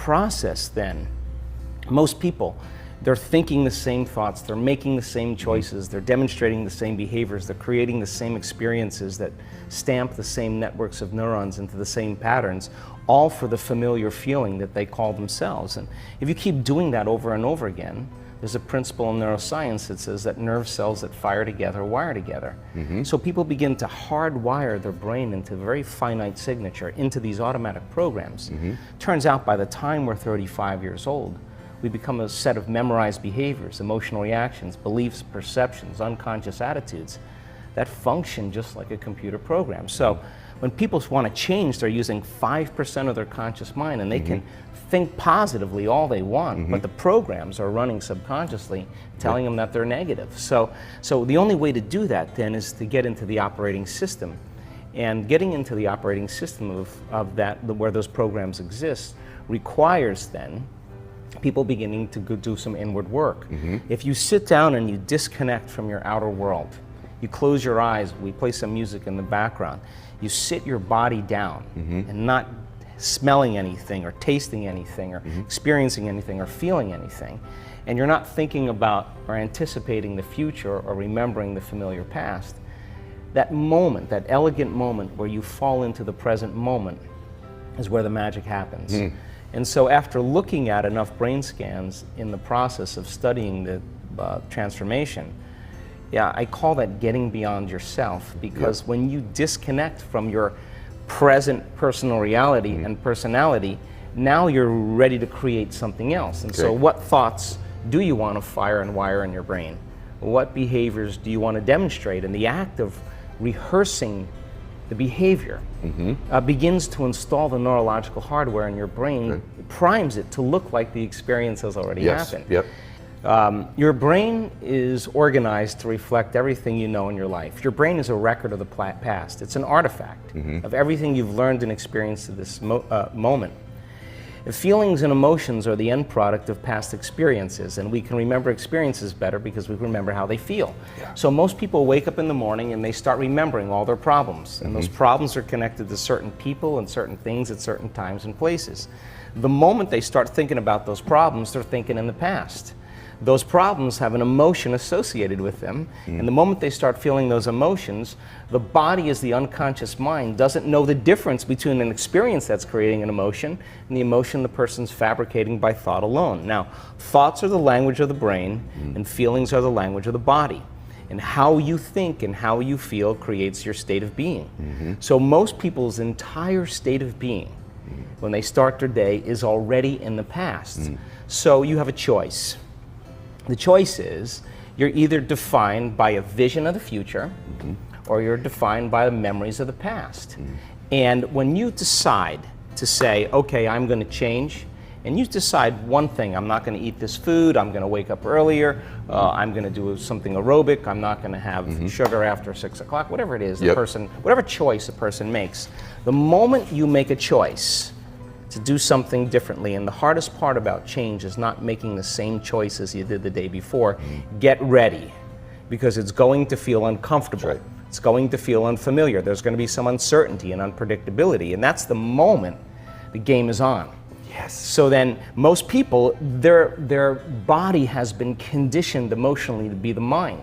process then, most people, they're thinking the same thoughts, they're making the same choices, they're demonstrating the same behaviors, they're creating the same experiences that stamp the same networks of neurons into the same patterns, all for the familiar feeling that they call themselves. And if you keep doing that over and over again, there's a principle in neuroscience that says that nerve cells that fire together wire together. So people begin to hardwire their brain into a very finite signature, into these automatic programs. Turns out by the time we're 35 years old, we become a set of memorized behaviors, emotional reactions, beliefs, perceptions, unconscious attitudes that function just like a computer program. So when people want to change, they're using 5% of their conscious mind, and they can think positively all they want, but the programs are running subconsciously telling them that they're negative. So the only way to do that then is to get into the operating system. And getting into the operating system of that, where those programs exist, requires then people beginning to do some inward work. If you sit down and you disconnect from your outer world, you close your eyes, we play some music in the background, you sit your body down and not smelling anything or tasting anything or experiencing anything or feeling anything, and you're not thinking about or anticipating the future or remembering the familiar past, that moment, that elegant moment where you fall into the present moment is where the magic happens. And so after looking at enough brain scans in the process of studying the transformation, I call that getting beyond yourself, because when you disconnect from your present personal reality and personality, now you're ready to create something else. And so what thoughts do you want to fire and wire in your brain? What behaviors do you want to demonstrate? And the act of rehearsing the behavior begins to install the neurological hardware in your brain, primes it to look like the experience has already happened. Your brain is organized to reflect everything you know in your life. Your brain is a record of the past. It's an artifact of everything you've learned and experienced at this moment. The feelings and emotions are the end product of past experiences, and we can remember experiences better because we remember how they feel. So most people wake up in the morning and they start remembering all their problems, and those problems are connected to certain people and certain things at certain times and places. The moment they start thinking about those problems, they're thinking in the past. Those problems have an emotion associated with them, and the moment they start feeling those emotions, the body, as the unconscious mind, doesn't know the difference between an experience that's creating an emotion and the emotion the person's fabricating by thought alone. Now, thoughts are the language of the brain, and feelings are the language of the body. And how you think and how you feel creates your state of being. So most people's entire state of being, when they start their day, is already in the past. So you have a choice. The choice is, you're either defined by a vision of the future, or you're defined by the memories of the past. And when you decide to say, okay, I'm going to change, and you decide one thing, I'm not going to eat this food, I'm going to wake up earlier, I'm going to do something aerobic, I'm not going to have sugar after 6 o'clock, whatever it is, the person, whatever choice a person makes, the moment you make a choice to do something differently, and the hardest part about change is not making the same choices you did the day before. Get ready, because it's going to feel uncomfortable. It's going to feel unfamiliar. There's going to be some uncertainty and unpredictability, and that's the moment the game is on. So then most people, their body has been conditioned emotionally to be the mind.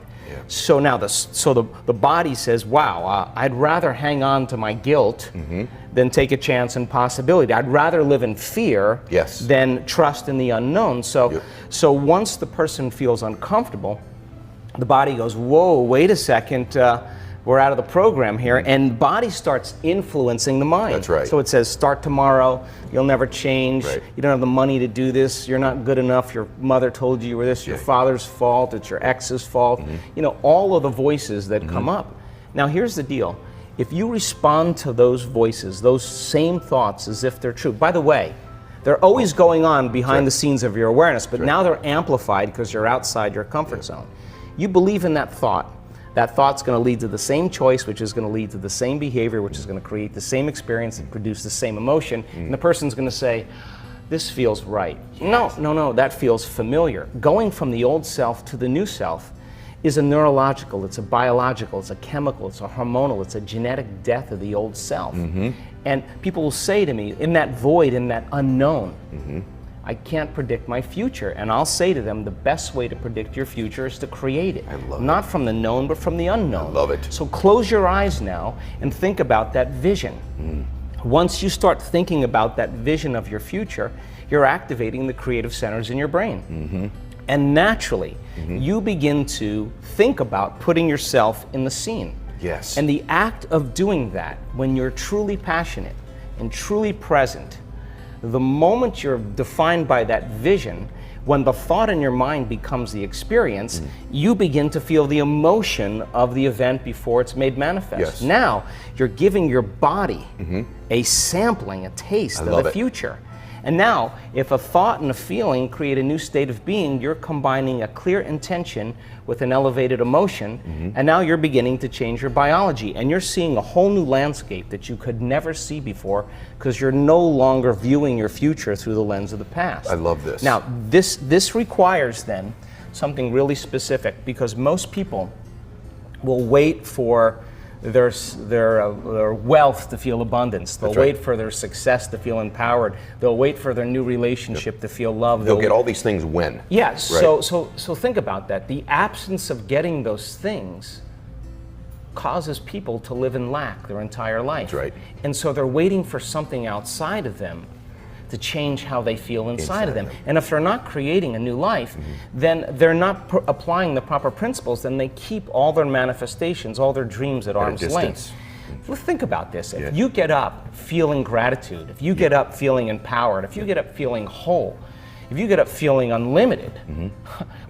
So now the body says, wow, I'd rather hang on to my guilt than take a chance and possibility. I'd rather live in fear than trust in the unknown. So once the person feels uncomfortable, the body goes, whoa, wait a second, we're out of the program here, and the body starts influencing the mind. So it says, start tomorrow, you'll never change, you don't have the money to do this, you're not good enough, your mother told you were this, your father's fault, it's your ex's fault, you know, all of the voices that come up. Now here's the deal, if you respond to those voices, those same thoughts as if they're true, by the way, they're always going on behind the scenes of your awareness, but now they're amplified because you're outside your comfort zone. You believe in that thought. That thought's going to lead to the same choice, which is going to lead to the same behavior, which is going to create the same experience and produce the same emotion. And the person's going to say, this feels right. No, that feels familiar. Going from the old self to the new self is a neurological, it's a biological, it's a chemical, it's a hormonal, it's a genetic death of the old self. And people will say to me, in that void, in that unknown, I can't predict my future. And I'll say to them, the best way to predict your future is to create it. I love Not from the known, but from the unknown. I love it. So close your eyes now and think about that vision. Once you start thinking about that vision of your future, you're activating the creative centers in your brain. And naturally, you begin to think about putting yourself in the scene. Yes. And the act of doing that, when you're truly passionate and truly present, the moment you're defined by that vision, when the thought in your mind becomes the experience, you begin to feel the emotion of the event before it's made manifest. Yes. Now, you're giving your body a sampling, a taste of the future. And now, if a thought and a feeling create a new state of being, you're combining a clear intention with an elevated emotion, and now you're beginning to change your biology, and you're seeing a whole new landscape that you could never see before, because you're no longer viewing your future through the lens of the past. I love this. Now, this requires then something really specific, because most people will wait for their wealth to feel abundance. They'll wait for their success to feel empowered. They'll wait for their new relationship to feel loved. They'll get all these things when. Yes. Right. So think about that. The absence of getting those things causes people to live in lack their entire life. That's right. And so they're waiting for something outside of them to change how they feel inside of them. And if they're not creating a new life, then they're not applying the proper principles, then they keep all their manifestations, all their dreams at arm's length. Well, think about this. If you get up feeling gratitude, if you get up feeling empowered, if you get up feeling whole, if you get up feeling unlimited,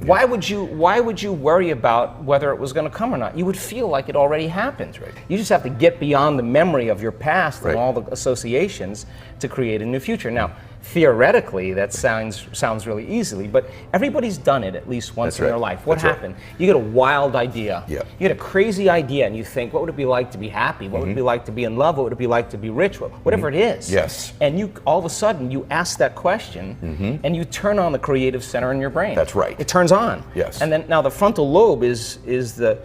why would you worry about whether it was going to come or not? You would feel like it already happened. Right. You just have to get beyond the memory of your past and all the associations to create a new future. Now, theoretically, that sounds really easily, but everybody's done it at least once in their life. What happened? You get a wild idea. You get a crazy idea, and you think, what would it be like to be happy? What would it be like to be in love? What would it be like to be rich? Whatever it is. Yes. And you all of a sudden you ask that question, and you turn on the creative center in your brain. That's right. It turns on. Yes. And then now the frontal lobe is the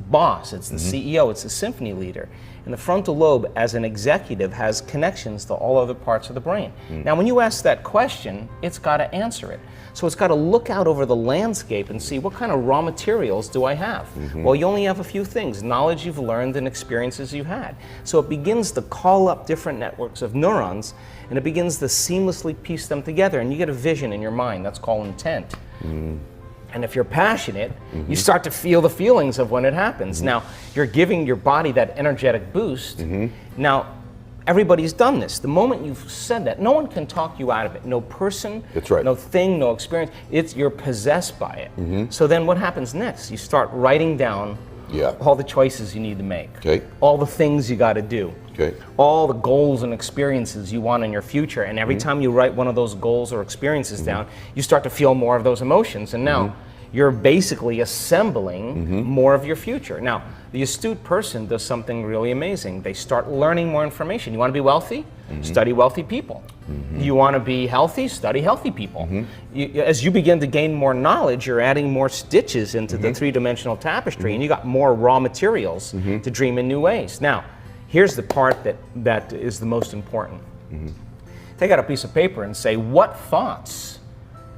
boss. It's the CEO. It's the symphony leader. And the frontal lobe, as an executive, has connections to all other parts of the brain. Now, when you ask that question, it's got to answer it. So it's got to look out over the landscape and see, what kind of raw materials do I have? Well, you only have a few things: knowledge you've learned and experiences you've had. So it begins to call up different networks of neurons, and it begins to seamlessly piece them together, and you get a vision in your mind. That's called intent. And if you're passionate, you start to feel the feelings of when it happens. Now, you're giving your body that energetic boost. Now, everybody's done this. The moment you've said that, no one can talk you out of it. No person, no thing, no experience. You're possessed by it. So then what happens next? You start writing down all the choices you need to make, all the things you got to do, all the goals and experiences you want in your future. And every time you write one of those goals or experiences down, you start to feel more of those emotions. And now you're basically assembling more of your future. Now, the astute person does something really amazing. They start learning more information. You want to be wealthy? Study wealthy people. You want to be healthy? Study healthy people. As you begin to gain more knowledge, you're adding more stitches into the three-dimensional tapestry, and you got more raw materials to dream in new ways. Now, here's the part that is the most important. Take out a piece of paper and say, what thoughts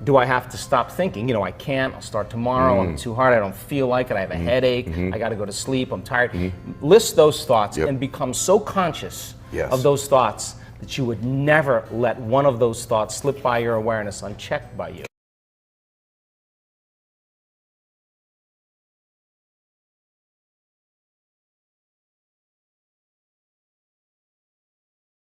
do I have to stop thinking? You know, I can't, I'll start tomorrow, I'm too hard, I don't feel like it, I have a headache, I got to go to sleep, I'm tired. List those thoughts and become so conscious of those thoughts that you would never let one of those thoughts slip by your awareness unchecked by you.